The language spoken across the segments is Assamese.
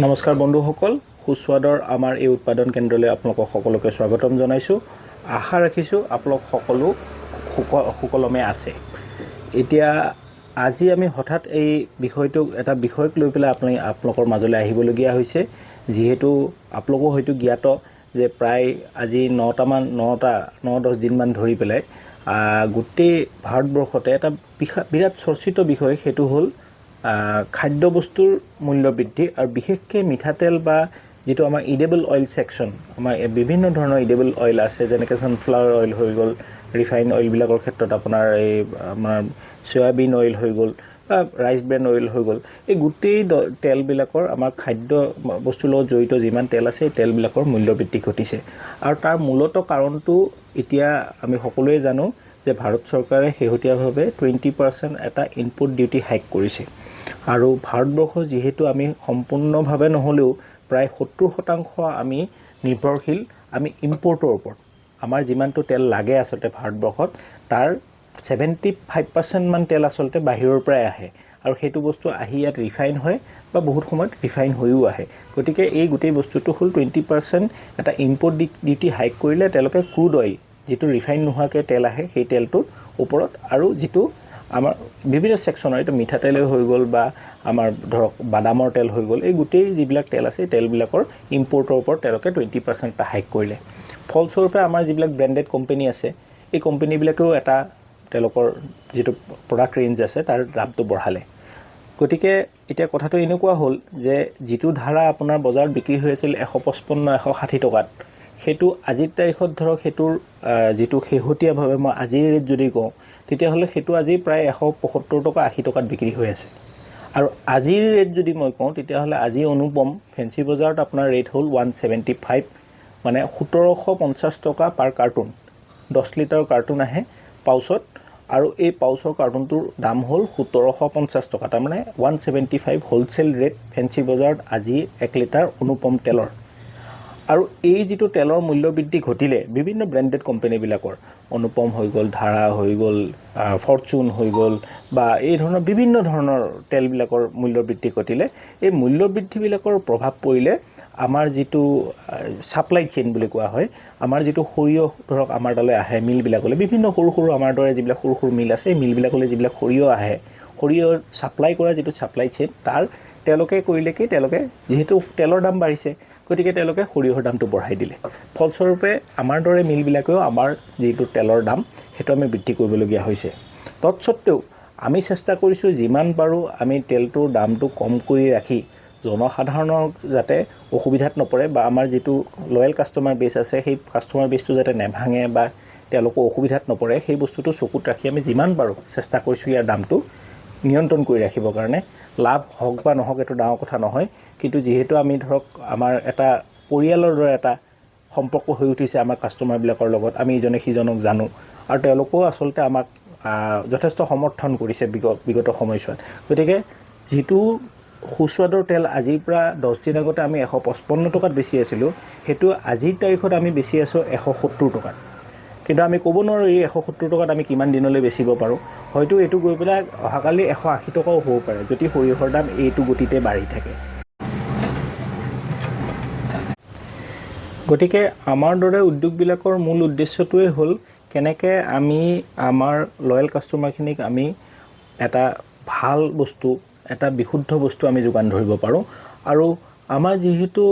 নমস্কাৰ বন্ধুসকল, সুস্বাদৰ আমাৰ এই উৎপাদন কেন্দ্ৰলৈ আপোনালোকক সকলোকে স্বাগতম জনাইছোঁ। আশা ৰাখিছোঁ আপোনালোক সকলো সুকলমে আছে। এতিয়া আজি আমি হঠাৎ এই এটা বিষয়ক লৈ পেলাই আপোনালোকৰ মাজলৈ আহিবলগীয়া হৈছে। যিহেতু আপোনালোকো হয়তো জ্ঞাত যে প্ৰায় আজি 9-10 দিনমান ধৰি পেলাই গোটেই ভাৰতবৰ্ষতে এটা বিৰাট চৰ্চিত বিষয়, সেইটো হ'ল খাদ্যবস্তুৰ মূল্য বৃদ্ধি আৰু বিশেষকৈ মিঠাতেল বা যিটো আমাৰ ইডেবল অইল ছেকশ্যন, আমাৰ বিভিন্ন ধৰণৰ ইডেবল অইল আছে, যেনেকৈ ছানফ্লাৱাৰ অইল হৈ গ'ল, ৰিফাইন অইলবিলাকৰ ক্ষেত্ৰত আপোনাৰ আমাৰ চয়াবিন অইল হৈ গ'ল বা ৰাইচ ব্ৰেন অইল হৈ গ'ল। এই গোটেই তেলবিলাকৰ আমাৰ খাদ্য বস্তুৰ লগত জড়িত যিমান তেল আছে এই তেলবিলাকৰ মূল্য বৃদ্ধি ঘটিছে। আৰু তাৰ মূলত কাৰণটো এতিয়া আমি সকলোৱে জানো যে ভাৰত চৰকাৰে শেহতীয়াভাৱে 20% এটা ইনপুট ডিউটি হাইক কৰিছে। আৰু ভাৰতবৰ্ষ যিহেতু আমি সম্পূৰ্ণভাৱে নহ'লেও প্ৰায় 70% আমি নিৰ্ভৰশীল আমি ইম্পৰ্টৰ ওপৰত। আমাৰ যিমানটো তেল লাগে আচলতে ভাৰতবৰ্ষত, তাৰ 75% মান তেল আচলতে বাহিৰৰ পৰাই আহে আৰু সেইটো বস্তু আহি ইয়াত ৰিফাইন হয় বা বহুত সময়ত ৰিফাইন হৈও আহে। গতিকে এই গোটেই বস্তুটো হ'ল 20% এটা ইম্পৰ্ট ডিউটি হাইক কৰিলে তেওঁলোকে ক্ৰুড অইল, যিটো ৰিফাইন নোহোৱাকৈ তেল আহে সেই তেলটোৰ ওপৰত, আৰু যিটো আমাৰ বিভিন্ন ছেকশ্যনৰ, এইটো মিঠাতেলেই হৈ গ'ল বা আমাৰ ধৰক বাদামৰ তেল হৈ গ'ল, এই গোটেই যিবিলাক তেল আছে এই তেলবিলাকৰ ইম্পৰ্টৰ ওপৰত তেওঁলোকে 20% এটা হাইক কৰিলে। ফলস্বৰূপে আমাৰ যিবিলাক ব্ৰেণ্ডেড কোম্পানী আছে এই কোম্পানীবিলাকেও এটা তেওঁলোকৰ যিটো প্ৰডাক্ট ৰেঞ্জ আছে তাৰ দামটো বঢ়ালে। গতিকে এতিয়া কথাটো এনেকুৱা হ'ল যে যিটো ধাৰা আপোনাৰ বজাৰত বিক্ৰী হৈ আছিল 155-160 টকাত, সেইটো আজিৰ তাৰিখত ধৰক সেইটোৰ যিটো শেহতীয়াভাৱে মই আজিৰ ৰেট যদি কওঁ তেতিয়াহ'লে সেইটো আজি প্ৰায় 175-80 টকাত বিক্ৰী হৈ আছে। আৰু আজিৰ ৰেট যদি মই কওঁ তেতিয়াহ'লে আজি অনুপম ফেঞ্চি বজাৰত আপোনাৰ ৰেট হ'ল 175, মানে 1750 টকা পাৰ কাৰ্টুন। 10 লিটাৰৰ কাৰ্টুন আহে পাউচত, আৰু এই পাউচৰ কাৰ্টুনটোৰ দাম হ'ল 1750 টকা। তাৰমানে 175 হোলচেল ৰেট ফেঞ্চি বজাৰত আজি 1 লিটাৰ অনুপম তেলৰ। আৰু এই যিটো তেলৰ মূল্য বৃদ্ধি ঘটিলে বিভিন্ন ব্ৰেণ্ডেড কোম্পানীবিলাকৰ, অনুপম হৈ গ'ল, ধাৰা হৈ গ'ল, ফৰচুন হৈ গ'ল বা এই ধৰণৰ বিভিন্ন ধৰণৰ তেলবিলাকৰ মূল্য বৃদ্ধি ঘটিলে, এই মূল্য বৃদ্ধিবিলাকৰ প্ৰভাৱ পৰিলে আমাৰ যিটো ছাপ্লাই চেইন বুলি কোৱা হয়, আমাৰ যিটো সৰিয়হ ধৰক আমাৰ তালৈ আহে মিলবিলাকলৈ, বিভিন্ন সৰু সৰু আমাৰ দৰে যিবিলাক সৰু সৰু মিল আছে এই মিলবিলাকলৈ যিবিলাক সৰিয়হ আহে, সৰিয়হ ছাপ্লাই কৰা যিটো ছাপ্লাই চেইন, তেওঁলোকে কৰিলে কি, তেওঁলোকে যিহেতু তেলৰ দাম বাঢ়িছে গতিকে তেওঁলোকে সৰিয়হৰ দামটো বঢ়াই দিলে। ফলস্বৰূপে আমাৰ দৰে মিলবিলাকেও আমাৰ যিটো তেলৰ দাম সেইটো আমি বৃদ্ধি কৰিবলগীয়া হৈছে। তৎসত্ত্বেও আমি চেষ্টা কৰিছোঁ যিমান পাৰোঁ আমি তেলটোৰ দামটো কম কৰি ৰাখি জনসাধাৰণৰ যাতে অসুবিধাত নপৰে বা আমাৰ যিটো লয়েল কাষ্টমাৰ বেছ আছে সেই কাষ্টমাৰ বেছটো যাতে নেভাঙে বা তেওঁলোকো অসুবিধাত নপৰে, সেই বস্তুটো চকুত ৰাখি আমি যিমান পাৰোঁ চেষ্টা কৰিছোঁ ইয়াৰ দামটো নিয়ন্ত্ৰণ কৰি ৰাখিবৰ কাৰণে। লাভ হওক বা নহওক এইটো ডাঙৰ কথা নহয়, কিন্তু যিহেতু আমি ধৰক আমাৰ এটা পৰিয়ালৰ দৰে এটা সম্পৰ্ক হৈ উঠিছে আমাৰ কাষ্টমাৰবিলাকৰ লগত, আমি ইজনে সিজনক জানো আৰু তেওঁলোকেও আচলতে আমাক যথেষ্ট সমৰ্থন কৰিছে বিগত সময়ছোৱাত। গতিকে যিটো সুস্বাদৰ তেল আজিৰ পৰা 10 দিন আগতে আমি 155 টকাত বেচি আছিলোঁ, সেইটো আজিৰ তাৰিখত আমি বেচি আছোঁ 170 টকাত। কিন্তু আমি ক'ব নোৱাৰোঁ এই 170 টকাত আমি কিমান দিনলৈ বেচিব পাৰোঁ। হয়তো এইটো গৈ পেলাই অহাকালি 180 টকাও হ'ব পাৰে যদি সৰিয়হৰ দাম এইটো গতিতে বাঢ়ি থাকে। গতিকে আমাৰ দৰে উদ্যোগবিলাকৰ মূল উদ্দেশ্যটোৱে হ'ল কেনেকৈ আমি আমাৰ লয়েল কাষ্টমাৰখিনিক আমি এটা ভাল বস্তু, এটা বিশুদ্ধ বস্তু আমি যোগান ধৰিব পাৰোঁ। আৰু আমাৰ যিহেতু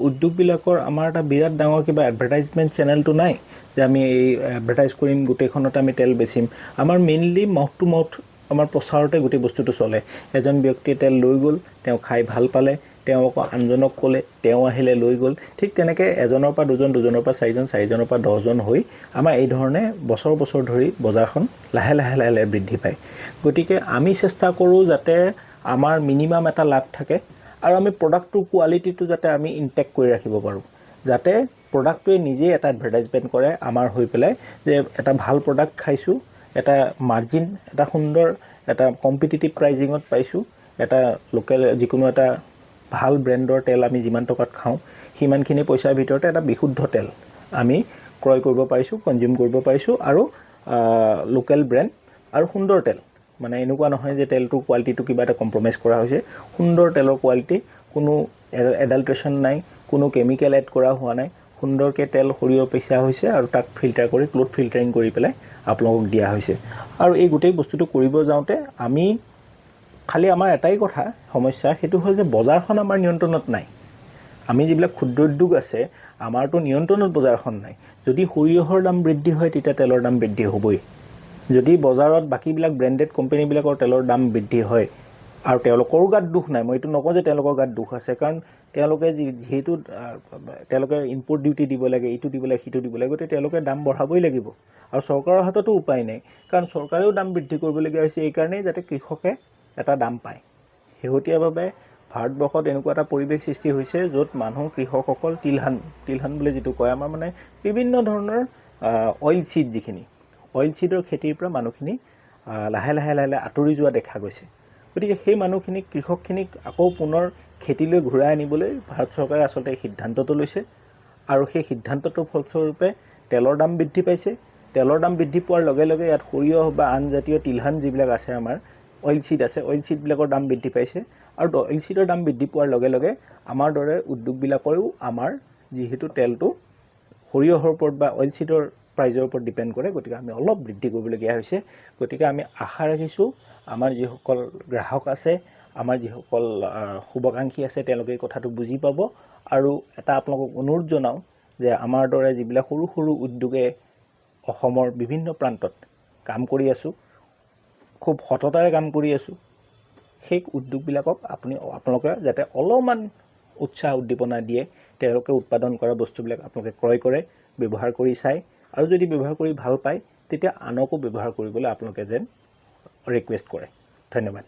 উদ্যোগবিলাকৰ আমাৰ এটা বিৰাট ডাঙৰ কিবা এডভাৰটাইজমেণ্ট চেনেলটো নাই যে আমি এই এডভাৰটাইজ কৰিম গোটেইখনতে আমি তেল বেচিম। আমাৰ মেইনলি মাউথ টু মাউথ আমাৰ প্ৰচাৰতে গোটেই বস্তুটো চলে। এজন ব্যক্তিয়ে তেল লৈ গ'ল, তেওঁ খাই ভাল পালে, তেওঁ আকৌ আনজনক ক'লে, তেওঁ আহিলে লৈ গ'ল। ঠিক তেনেকৈ এজনৰ পৰা দুজন, দুজনৰ পৰা চাৰিজন, চাৰিজনৰ পৰা 10জন হৈ আমাৰ এই ধৰণে বছৰ বছৰ ধৰি বজাৰখন লাহে লাহে লাহে লাহে বৃদ্ধি পায়। গতিকে আমি চেষ্টা কৰোঁ যাতে আমাৰ মিনিমাম এটা লাভ থাকে আৰু আমি প্ৰডাক্টটোৰ কোৱালিটিটো যাতে আমি ইনটেক্ট কৰি ৰাখিব পাৰোঁ, যাতে প্ৰডাক্টটোৱে নিজেই এটা এডভাৰটাইজমেণ্ট কৰে আমাৰ হৈ পেলাই যে এটা ভাল প্ৰডাক্ট খাইছোঁ, এটা মাৰ্জিন, এটা সুন্দৰ এটা কম্পিটিটিভ প্ৰাইজিঙত পাইছোঁ, এটা লোকেল যিকোনো এটা ভাল ব্ৰেণ্ডৰ তেল আমি যিমান টকাত খাওঁ সিমানখিনি পইচাৰ ভিতৰতে এটা বিশুদ্ধ তেল আমি ক্ৰয় কৰিব পাৰিছোঁ, কনজিউম কৰিব পাৰিছোঁ, আৰু লোকেল ব্ৰেণ্ড আৰু সুন্দৰ তেল। মানে এনেকুৱা নহয় যে তেলটোৰ কোৱালিটিটো কিবা এটা কম্প্ৰমাইজ কৰা হৈছে, সুন্দৰ তেলৰ কোৱালিটি, কোনো এডাল্ট্ৰেশ্যন নাই, কোনো কেমিকেল এড কৰা হোৱা নাই, সুন্দৰকৈ তেল সৰিয়হ পিছা হৈছে আৰু তাক ফিল্টাৰ কৰি ক্লথ ফিল্টাৰিং কৰি পেলাই আপোনালোকক দিয়া হৈছে। আৰু এই গোটেই বস্তুটো কৰিব যাওঁতে আমি খালি আমাৰ এটাই কথা সমস্যা, সেইটো হ'ল যে বজাৰখন আমাৰ নিয়ন্ত্ৰণত নাই। আমি যিবিলাক ক্ষুদ্ৰ উদ্যোগ আছে আমাৰতো নিয়ন্ত্ৰণত বজাৰখন নাই। যদি সৰিয়হৰ দাম বৃদ্ধি হয় তেতিয়া তেলৰ দাম বৃদ্ধি হ'বই। যদি বজাৰত বাকীবিলাক ব্ৰেণ্ডেড কোম্পানীবিলাকৰ তেলৰ দাম বৃদ্ধি হয় আৰু তেওঁলোকৰো গাত দুখ নাই, মই এইটো নকওঁ যে তেওঁলোকৰ গাত দুখ আছে, কাৰণ তেওঁলোকে যিহেতু তেওঁলোকে ইম্পৰ্ট ডিউটি দিব লাগে, এইটো দিব লাগে, সিটো দিব লাগে, গতিকে তেওঁলোকে দাম বঢ়াবই লাগিব। আৰু চৰকাৰৰ হাততো উপায় নাই, কাৰণ চৰকাৰেও দাম বৃদ্ধি কৰিবলগীয়া হৈছে এইকাৰণেই যাতে কৃষকে এটা দাম পায়। শেহতীয়াভাৱে ভাৰতবৰ্ষত এনেকুৱা এটা পৰিৱেশ সৃষ্টি হৈছে য'ত মানুহ কৃষকসকল তিলহান বুলি যিটো কয়, আমাৰ মানে বিভিন্ন ধৰণৰ অইল চিড, যিখিনি অইল চিডৰ খেতিৰ পৰা মানুহখিনি লাহে লাহে আঁতৰি যোৱা দেখা গৈছে। গতিকে সেই মানুহখিনিক, কৃষকখিনিক আকৌ পুনৰ খেতিলৈ ঘূৰাই আনিবলৈ ভাৰত চৰকাৰে আচলতে এই সিদ্ধান্তটো লৈছে। আৰু সেই সিদ্ধান্তটোৰ ফলস্বৰূপে তেলৰ দাম বৃদ্ধি পাইছে। তেলৰ দাম বৃদ্ধি পোৱাৰ লগে লগে ইয়াত সৰিয়হ বা আন জাতীয় তিলহান যিবিলাক আছে, আমাৰ অইল চিড আছে, অইল চিডবিলাকৰ দাম বৃদ্ধি পাইছে। আৰু অইল চিডৰ দাম বৃদ্ধি পোৱাৰ লগে লগে আমাৰ দৰে উদ্যোগবিলাকেও আমাৰ যিহেতু তেলটো সৰিয়হৰ ওপৰত বা অইল চিডৰ প্ৰাইজৰ ওপৰত ডিপেণ্ড কৰে, গতিকে আমি অলপ বৃদ্ধি কৰিবলগীয়া হৈছে। গতিকে আমি আশা ৰাখিছোঁ আমাৰ যিসকল গ্ৰাহক আছে, আমাৰ যিসকল শুভাকাংক্ষী আছে, তেওঁলোকে এই কথাটো বুজি পাব। আৰু এটা আপোনালোকক অনুৰোধ জনাওঁ যে আমাৰ দৰে যিবিলাক সৰু সৰু উদ্যোগে অসমৰ বিভিন্ন প্ৰান্তত কাম কৰি আছোঁ, খুব সততাৰে কাম কৰি আছোঁ, সেই উদ্যোগবিলাকক আপোনালোকে যাতে অলপমান উৎসাহ উদ্দীপনা দিয়ে, তেওঁলোকে উৎপাদন কৰা বস্তুবিলাক আপোনালোকে ক্ৰয় কৰে, ব্যৱহাৰ কৰি চায়, আৰু যদি ব্যৱহাৰ কৰি ভাল পায় তেতিয়া আনকো ব্যৱহাৰ কৰিবলৈ আপোনালোকে যেন ৰিকুৱেষ্ট কৰে। ধন্যবাদ।